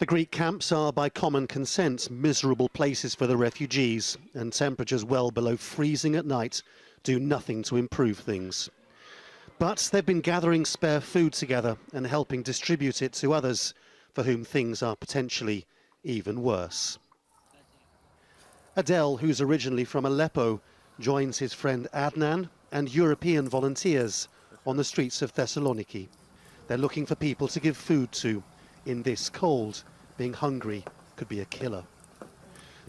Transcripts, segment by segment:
The Greek camps are, by common consent, miserable places for the refugees, and temperatures well below freezing at night do nothing to improve things. But they've been gathering spare food together and helping distribute it to others for whom things are potentially even worse. Adel, who's originally from Aleppo, joins his friend Adnan and European volunteers on the streets of Thessaloniki. They're looking for people to give food to. In this cold, being hungry could be a killer.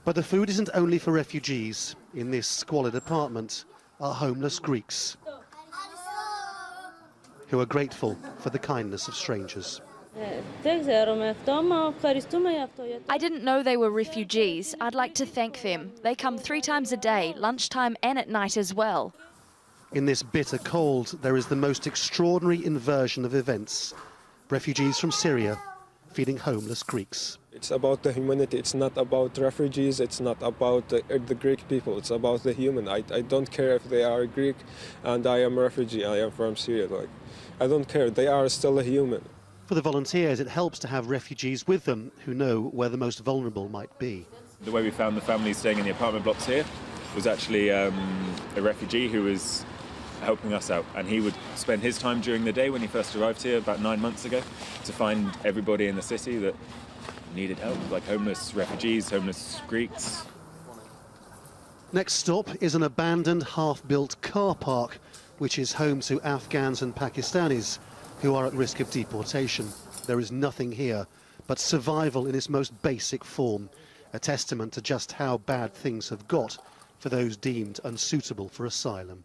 But the food isn't only for refugees. In this squalid apartment are homeless Greeks who are grateful for the kindness of strangers. I didn't know they were refugees. I'd like to thank them. They come 3 times a day, lunchtime and at night as well. In this bitter cold, there is the most extraordinary inversion of events. Refugees from Syria feeding homeless Greeks. It's about the humanity. It's not about refugees. It's not about the Greek people. It's about the human. I don't care if they are Greek and I am a refugee. I am from Syria. I don't care. They are still a human. For the volunteers, it helps to have refugees with them who know where the most vulnerable might be. The way we found the family staying in the apartment blocks here was actually a refugee who was helping us out, and he would spend his time during the day when he first arrived here about 9 months ago to find everybody in the city that needed help, like homeless refugees, homeless Greeks. Next stop is an abandoned half-built car park which is home to Afghans and Pakistanis who are at risk of deportation. There is nothing here but survival in its most basic form, a testament to just how bad things have got for those deemed unsuitable for asylum.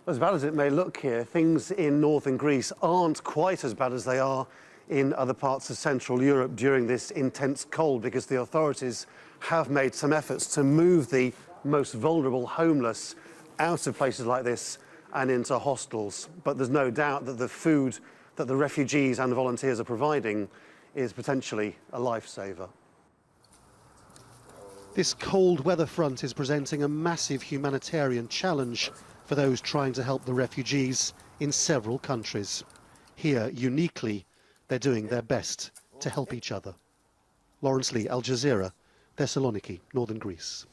As bad as it may look here, things in northern Greece aren't quite as bad as they are in other parts of Central Europe during this intense cold, because the authorities have made some efforts to move the most vulnerable homeless out of places like this and into hostels. But there's no doubt that the food that the refugees and the volunteers are providing is potentially a lifesaver. This cold weather front is presenting a massive humanitarian challenge for those trying to help the refugees in several countries. Here, uniquely, they're doing their best to help each other. Lawrence Lee, Al Jazeera, Thessaloniki, northern Greece.